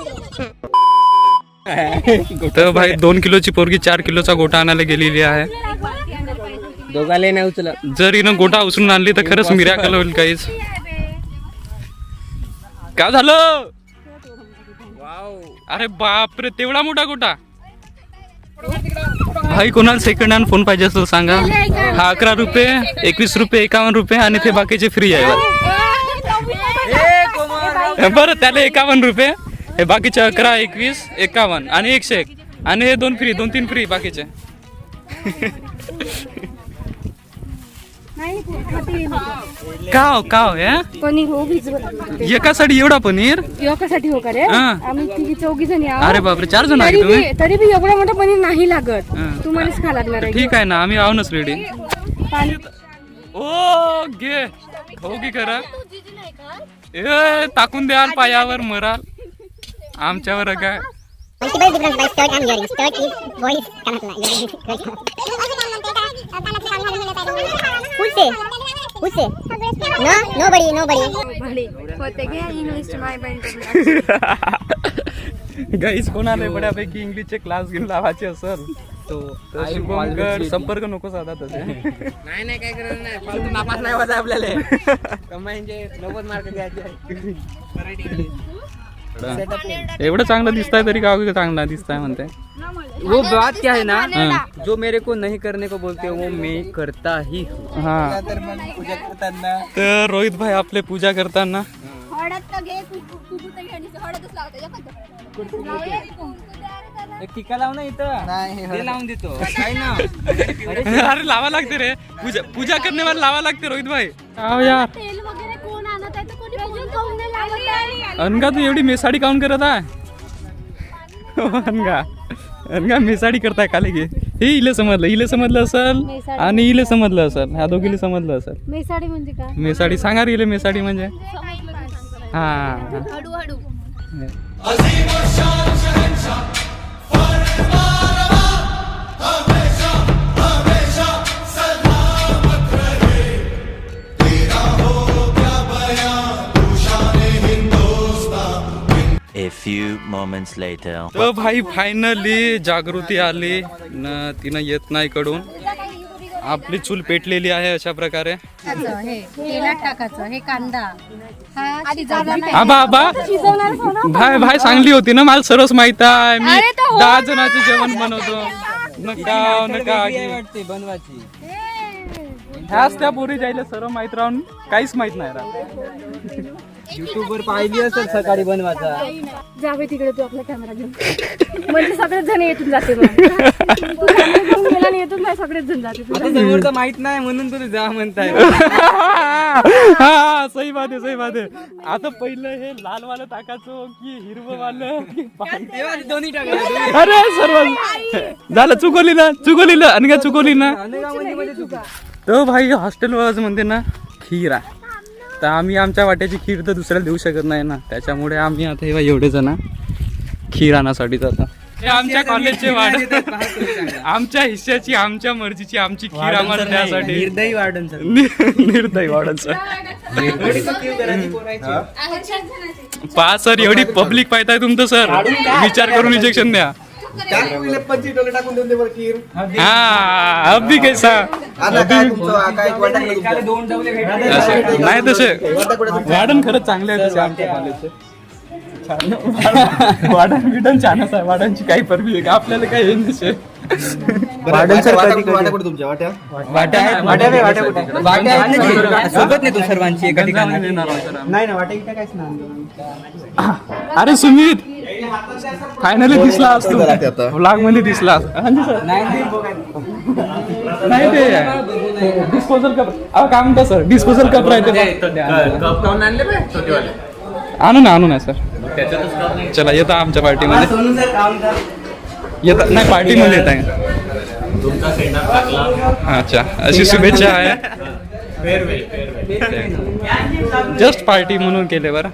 है. तर भाई 2 किलोची पोरगी 4 किलोचा गोटा आणायला गेलेली आहे. दोघाले नाही उचला. जर हिनं गोटा उचलून आणली तर खरंच मिराकल होईल. काहीच काय झालं? अरे बापरे, तेवढा मोठा गोटा. भाई कोणाला सेकंड हँड फोन पाहिजे असेल सांगा. हा 11 रुपये, 21 रुपये, 51 रुपये आणि ते बाकीचे फ्री आहे. बरं त्याला 51 रुपये, हे बाकीचे 11, 21, 51 आणि 101 आणि हे 2 फ्री, 2-3 फ्री बाकीचे. काव हे पनीर हो भिजवत एकासाठी एवढा पनीर एकासाठी हो का रे. आम्ही तिघी 4 जण या. अरे बापरे, 4 जण आहे तुम्ही. तरी बी एवढा मोठा पनीर नाही लागत, तुम्हालाच खा लागणार आहे. ठीक आहे ना, आम्ही आहोनच रेडी. पाणी ओ घे हो की करा. ए टाकून द्याल पायावर मराल आमच्यावर काय. multiple difference by skirt and earrings. Skirt is boys Who say? No, nobody. होते क्या इंग्लिश माय बहन. गाईस कोणाला बऱ्यापैकी इंग्लिशचे क्लास घेऊन लावायचे असेल तर शुभमगड संपर्क नको साधा तसे. नाही काय करायचं नाही, फालतू नापास नाही व्हायचं आपल्याला. म्हणजे 90 मार्क द्यायचे. एवढं चांगलं दिसताय तरी गाव चांगला दिसताय म्हणते. वो बात क्या है ना, जो मेरे को नहीं करने को बोलते वो मैं करता ही. हा पूजा करताना तर रोहित भाई आपले पूजा करताना एक टिका लाव ना इथं. नाही लावून देतो काय ना. अरे लावा लागते रे, पूजा करने वाला लावा लागते रोहित भाई. आओ यार अनगा तू एवढी मेसाडी काऊन करत आहे. अनगा मेसाडी करताय काले गे. हे इले समजलं असेल आणि इले समजलं असेल, ह्या दोघीले समजलं असेल. मेसाडी म्हणजे काय? मेसाडी सांगा रे, इले मेसाडी म्हणजे हा हळूहळू. A few moments later. तर भाई फायनली जागृती आली न, तिनं येत नाही कडून. आपली चूल पेटलेली आहे अशा प्रकारे. हे तेलात टाकायचं, हे कांदा आबा भाई चांगली होती ना, मला सर्वच माहित आहे. मी 10 जणांचे जेवण बनवतो. नका बनवायची. ह्याच त्या पोरी जायला सर्व माहित राहून काहीच माहित नाही राहत. युट्यूब वर पाहिली असेल सकाळी बनवायचा. जावे तिकडे तू आपला कॅमेरा घेऊन, म्हणजे सगळेच जण येतून जाते. येतून नाही सगळेच जण जाते. आता समोरचं माहित नाही म्हणून तुम्ही जा म्हणताय. हा सही बात आहे. आता पहिलं हे लाल वालं टाकायचो की हिरवं वालं, दोन्ही टाकायचं. अरे सर्व झालं. चुकवली आणि काय चुकवली ना. तर भाई हॉस्टेल वर म्हणते ना खीर आहे, तर आम्ही आमच्या वाट्याची खीर तर दुसऱ्याला देऊ शकत नाही ना, त्याच्यामुळे आम्ही आता हे एवढे जण खीर आणण्यासाठी जातो. हे आमच्या कॉलेजचे वार्डन, आमच्या हिश्श्याची, आमच्या मर्जीची आमची खीर आम्हाला द्यासाठी. निर्दयी वार्डन सर. निर्दयी वार्डन सर. पहा सर, एवढी पब्लिक पाहताय तुमचं सर, विचार करून इंजेक्शन द्या. हा अगदी कैसा नाही तसे वार्डन खरंच चांगले आहे तसे आमच्या कॉलेजचे. वार्डन छानच आहे. वार्डनची काही परवी आहे का आपल्याला काही हे नसे. सोबत नेतो सर्वांची एका ठिकाणी. अरे सुमित फायनली दिसला असतो व्लॉग मध्ये दिसला. नाही ते डिस्पोजल कप काय म्हणता सर, डिस्पोजल कप राहते. आणू ना सर. चला येता आमच्या पार्टीमध्ये. येता नाही पार्टीमध्ये येत आहे. अच्छा अशी शुभेच्छा आहे. जस्ट पार्टी म्हणून केले बरं.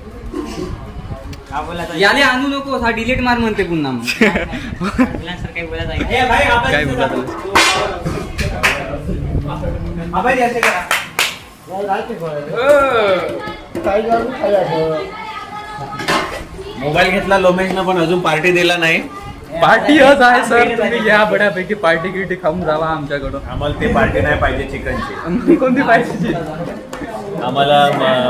याले आणू नको, हा डिलीट मार म्हणते पुन्हा. काय बोला मोबाईल घेतला लोमेशनं पण अजून पार्टी दिला नाही. पार्टी हच आहे सर, तुम्ही या बऱ्यापैकी पार्टी गिटी खाऊन जावा आमच्याकडून. आम्हाला ती पार्टी नाही पाहिजे चिकनची. कोणती पाहिजे? आम्हाला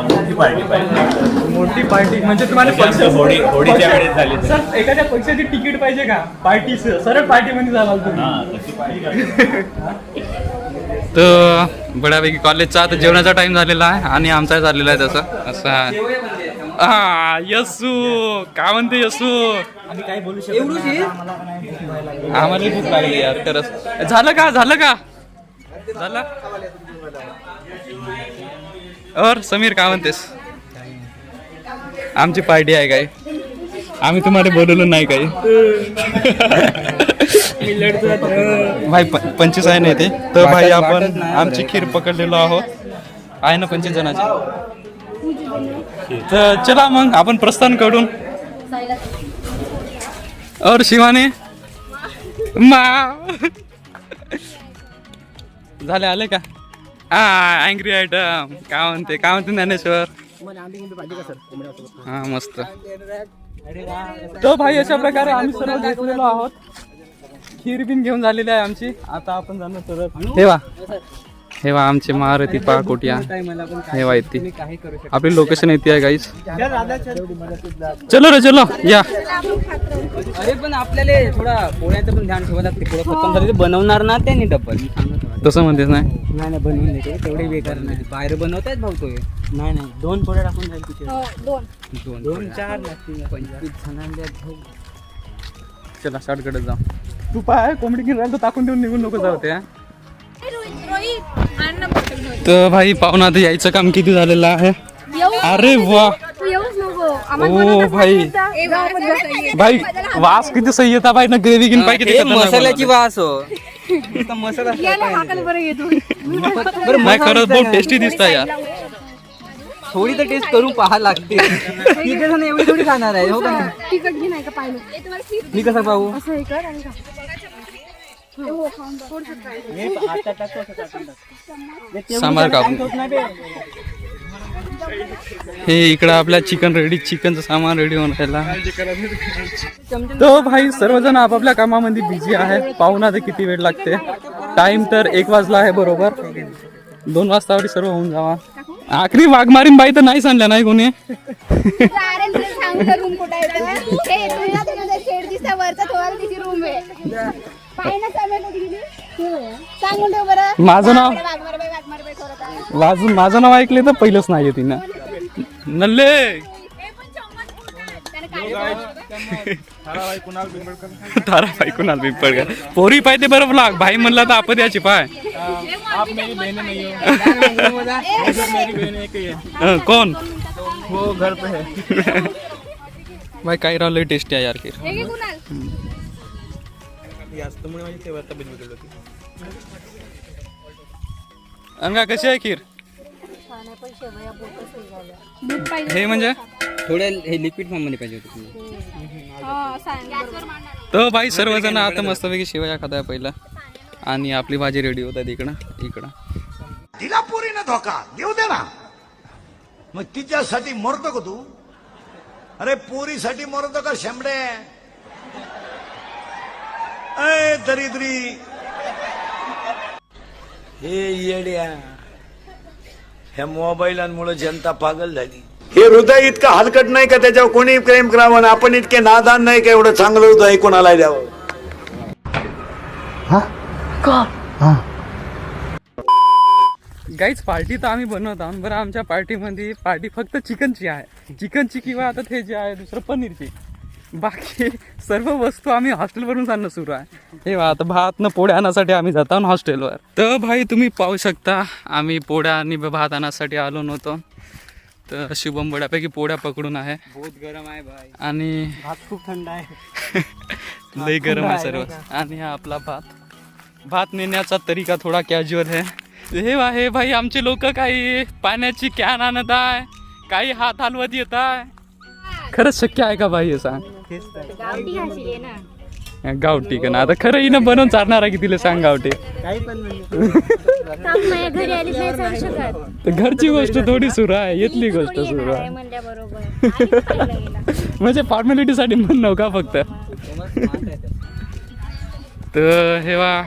मोठी पार्टी पाहिजे. मोठी पार्टी म्हणजे तुम्हाला होळीच्या वेळेस झाली सर, एखाद्या पक्षाची तिकीट पाहिजे का? पार्टी सरळ पार्टी मध्ये जावा तुम्ही. तर बऱ्यापैकी कॉलेजचा आता जेवणाचा टाइम झालेला आहे आणि आमचा झालेला आहे तसं असं. हा यसू काय म्हणते यसू, काय बोलू शकतो. आम्हाला भूक लागली यार खरंच. झालं का झालं. और समीर काय म्हणतेस? आमची पार्टी आहे काय? आम्ही तुम्हाला बोलवलो नाही काही. भाई 25 आहे ना ते. तर भाई आपण आमची खीर पकडलेलो आहोत आहे ना 25 जणांची. तर चला मग आपण प्रस्थान करून. और शिवाने झाले आले का? अँग्री आयटम काय म्हणते ज्ञानेश्वर? हा मस्त. तर भाई अशा प्रकारे आम्ही सर्व घेतलेलो आहोत. खीर बिन घेऊन झालेली आहे आमची. आता आपण जाणार परत. हे वा आमचे महारथी पाकोटिया. हे वा येते आपली लोकेशन येते आहे गाईस. चलो रे चलो या. अरे पण आपल्याला थोडा पोळ्याचं पण ध्यान ठेवावं लागते. पोळं खतम झाले बनवणार ना त्यांनी डबल. तसं म्हणतेस नाही. नाही बनवून देते तेवढे बेकार नाही. बाहेर बनवतायत भाऊ तो. नाही 2 पोळ्या टाकून जाईल तिथे. 2 4 लागतील. 25 जणांना. चला शॉर्टकट जाऊ. तू पाय कोंबडी घेऊन राहिलं तर टाकून देऊन निघून नको जाऊ ते. तर भाई पाहुणा आता यायचं काम किती झालेलं आहे. अरे वा ओ भाई भाई वास किती सही येता भाई ना. ग्रेव्ही घेऊन पाहिजे मसाल्याची वास हो. मसाला नाही खरंच बहुत टेस्टी दिसता यार. थोडी तर टेस्ट करून पाहा लागते. एवढी थोडी खाणार आहे हो का. मी कसं पाहू. सांबार कापून हे इकडं आपल्या चिकन रेडी. चिकनचं सामान रेडी होऊन राहिला. तो भाई सर्वजण आपापल्या कामामध्ये बिझी आहे. पाहुणा तर किती वेळ लागते. टाइम तर 1 वाजला आहे बरोबर. 2 वाजता सर्व होऊन जावा. आखरी वाघमारीन बाई तर नाही सांगल्या नाही कोणी. माझं नाव ऐकले तर पहिलंच नाही तिनं. नल्ले ताराबाई कुणाल पिंपळकर पोरी पाहिजे बरं ब्लॉग. भाई म्हणला तर आपण याची पाय. कोण वो घर पे है. भाई काही राहिलं टेस्टी आहे यार. अंगा कशी आहे खीर. हे म्हणजे थोडे हे लिक्विड फॉर्म मध्ये पाहिजे होते. तर भाई सर्वजण आता मस्तपैकी शिवया खाताय पहिला. आणि आपली भाजी रेडी होत आहे इकडं. तिला पोरीनं धोका देऊ दे ना. मग तिच्यासाठी मरतो का तू. अरे पोरीसाठी मरतो का शेंबडे. अय दरिद्री. हे येड्या ह्या मोबाईलांमुळे जनता पागल झाली. हे हृदय इतकं हलकट नाही का त्याच्यावर कोणी प्रेम करावं. आपण इतके नादान नाही का एवढं चांगलं हृदय कोणाला द्यावं. गाईच पार्टी तर आम्ही बनवत आहोत बरं. आमच्या पार्टीमध्ये पार्टी फक्त चिकनची आहे. चिकनची किंवा आता ते जे आहे दुसरं पनीरची. बाकी सर्व वस्तू आम्ही हॉस्टेलवरून आणणं सुरू आहे. हे आता भात न पोळ्या आणण्यासाठी आम्ही जातो हॉस्टेलवर. तर भाई तुम्ही पाहू शकता आम्ही पोळ्या आणि भात आणण्यासाठी आलो नव्हतो. तर शुभम बड्यापैकी पोळ्या पकडून आहे. बहुत गरम आहे भाई. आणि भात खूप थंड आहे. लई गरम आहे सर्व. आणि हा आपला भात नेण्याचा तरीका थोडा कॅज्युअल आहे. हे भाई आमचे लोक काही पाण्याची कॅन आणत आहे. काही हात हलवत येत आहे. खरंच शक्य आहे का भाई हे सांग. गावठी का ना. आता खरं हिनं बनवून चालणार आहे की तिला सांग गावठी. घरची गोष्ट थोडी सुरू आहे. येतली गोष्ट सुरू आहे म्हणजे फॉर्मॅलिटीसाठी म्हणणं का फक्त. तर हे वा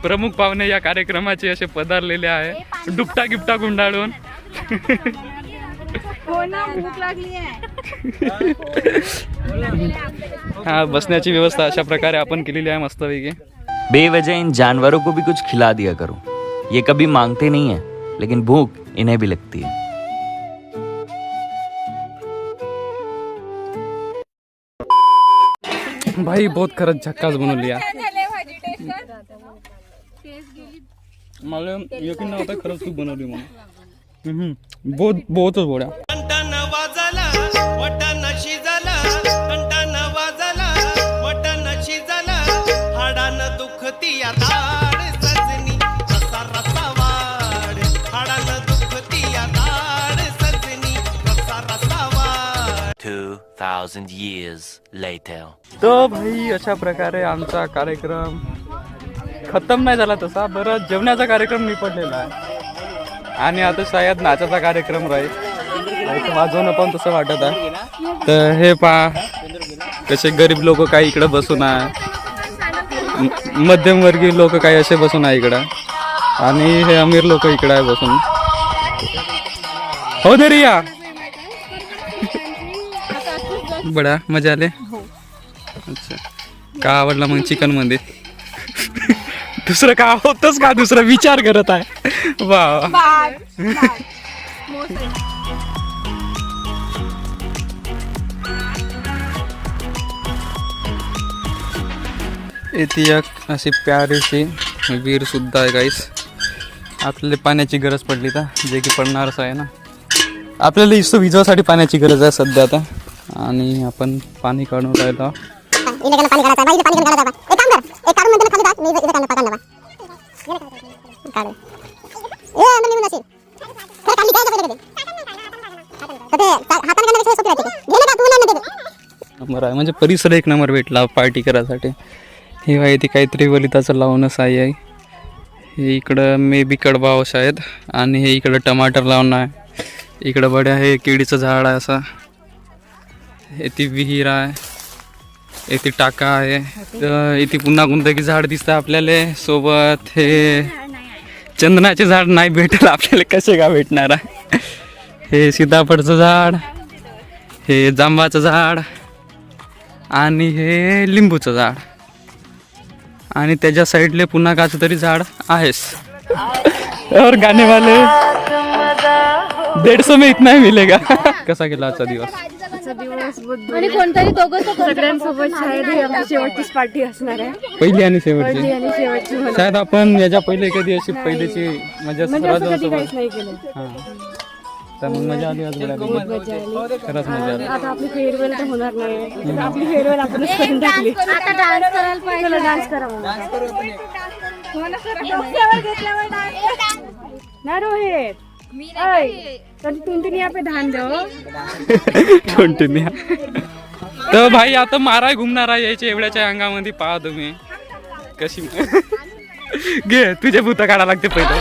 प्रमुख पाहुणे या कार्यक्रमाचे असे पधारलेले आहे. डुपटा गिफ्टा गुंडाळून. हाँ बसण्याची व्यवस्था अशा प्रकारे आपण केलेली आहे मस्तपैकी. बेवजह इन जानवरों को भी कुछ खिला दिया करो. ये कभी मांगते नहीं है लेकिन भूख इन्हें भी लगती है. भाई बहुत खरंच झक्कास बनवली आहे. मला यकीन नव्हतं खरंच तू बनवली म्हणून. बहुतच बोड्या. तो भाई अशा प्रकारे आमचा कार्यक्रम खतम नाही झाला तसा. बरं जेवणाचा कार्यक्रम निपटलेला आहे. आणि आता शायद नाचाचा कार्यक्रम राहील. वाजवणं पण तसं वाटत आहे. तर हे पहा कसे गरीब लोक काही इकडे बसून आहे, मध्यमवर्गीय लोक काही असे बसून आहे इकडं, आणि हे अमीर लोक इकडे आहे बसून. हो दे रिया. बडा मजा आले. अच्छा, का आवडला मग चिकन मध्ये? दुसरं का होतच का, दुसरा विचार करत आहे. वा इथे एक अशी प्यारीशी विहीर सुद्धा आहे गाईस. आपल्याला पाण्याची गरज पडली तर, जे की पडणारच आहे ना. आपल्याला इथं विजासाठी पाण्याची गरज आहे सध्या आता, आणि आपण पाणी काढून राहिलो. नंबर आहे म्हणजे परिसर एक नंबर भेटला पार्टी करायसाठी. हे आहे ते काहीतरी वलिताचं लावणं साई आहे. हे इकडं मे बी कडबाव शायद, आणि हे इकडं टमाटर लावणं आहे. इकडं बड्या हे केळीचं झाड आहे असं. इथे विहीर आहे, इथे टाका आहे. इथे पुन्हा कोणतं झाड दिसतं आपल्याला सोबत. हे चंदनाचे झाड नाही भेटेल आपल्याला, कसे का भेटणार आहे. हे सीताफळचं झाड, हे जांबाचं झाड, आणि हे लिंबूचं झाड, आणि त्याच्या साईडले पुन्हा काचं तरी झाड आहेस. और गाणे वाले 150 में इतना ही मिलेगा. कसा गेला आजचा दिवस? आणि कोणतरी दोघं सगळ्यांसोबत शायद ही आमची शेवटचीच पार्टी असणार आहे. पहिली आणि शेवटची. शायद आपण याच्या पहिले कधी अशी पहिलीची मजा नाही केलं. तर मग मजा आली. आज खरंच मजा आली. आता आपली फेअरवेल तर होणार नाही, आपली फेअरवेल आपणच करून टाकली. आता डान्स करायला पाहिजे. डान्स करा ना रोहित. टुनटुनिया पे ध्यान दो. टुनटुनिया. तर भाई आता माराय घुमणार आहे यायच्या एवढ्याच्या अंगामध्ये. पहा तुम्ही कशी. घे तुझे भूत काढा लागते पहिले.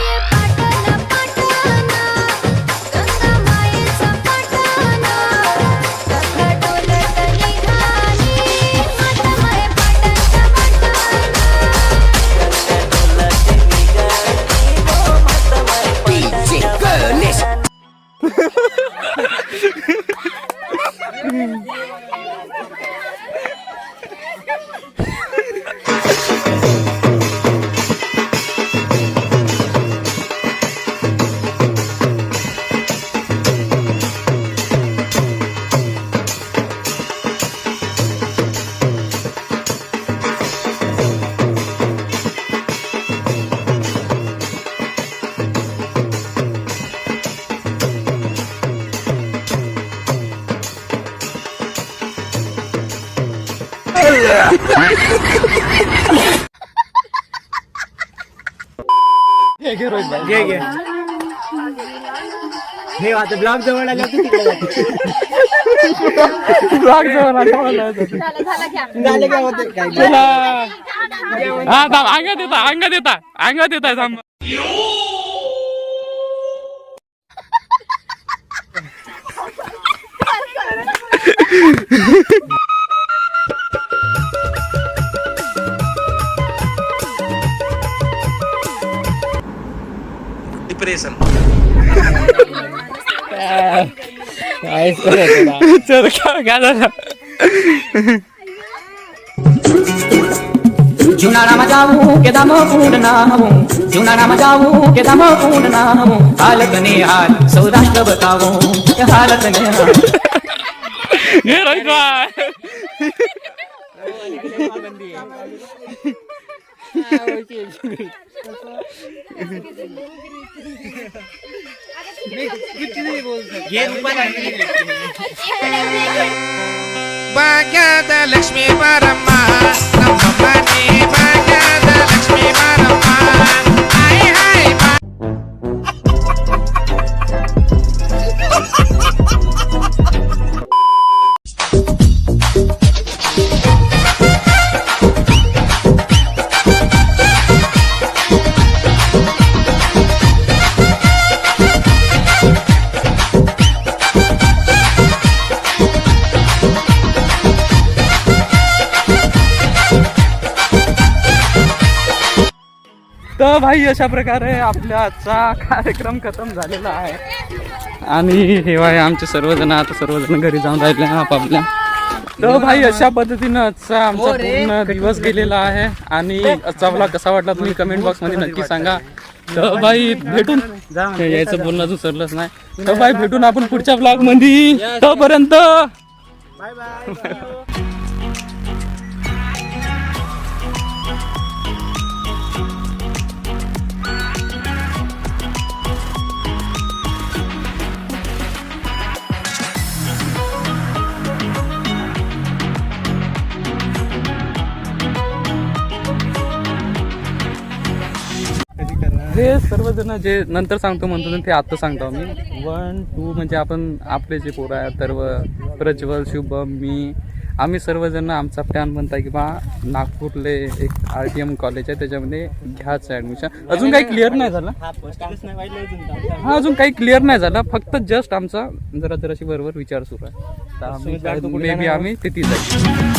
हे आता ब्लॉग जवळ आला की तिकडे जाते. ब्लॉग जवळ आला. झालं काय होतं काय? हा थांब, अंगात येता थांब. डिप्रेशन. चल काय झालं? जुनाना मजाऊ के दम पूर्ण हूँ, जुनाना मजाऊ के दम पूर्ण हूँ. हालत ने हाल सौराष्ट्र बताओ, हालत ने हाल. ये रोहित भाई. ಭಾಗ್ಯದ ಲಕ್ಷ್ಮೀ ಬಾರಮ್ಮ, ನಮ್ಮ ಮನೆ ಭಾಗ್ಯದ ಲಕ್ಷ್ಮೀ ಬಾರಮ್ಮ. ಹಾಯ್ ಹಾಯ್ तर भाई अशा प्रकारे आपला आजचा कार्यक्रम खतम झालेला आहे आणि हे आहे आमचे सर्वजण आता सर्वजण घरी जाऊन राहिले आपापल्या. तर भाई अशा पद्धतीनं आजचा आमचा पूर्ण दिवस गेलेला आहे आणि आजचा व्लॉग कसा वाटला तुम्ही कमेंट बॉक्स मध्ये नक्की सांगा. तर भाई भेटून यायचं बोलणं अजून सरलंच नाही. तर भाई भेटून आपण पुढच्या व्लॉग मध्ये. तोपर्यंत बाय बाय. हे सर्वजण जे नंतर सांगतो म्हणतो ना ते आता सांगतो मी. 1, 2 म्हणजे आपण आपले जे पोरं आहेत सर्व प्रज्वल, शुभम, मी आम्ही सर्वजण आमचा प्लॅन बनता की बा नागपूरले एक RTM कॉलेज आहे त्याच्यामध्ये घ्यायचं ॲडमिशन. अजून काही क्लिअर नाही झालं. हा अजून काही क्लिअर नाही झालं. फक्त जस्ट आमचा जराशी बरोबर विचार सुरू आहे. मे बी आम्ही तिथे जाईल.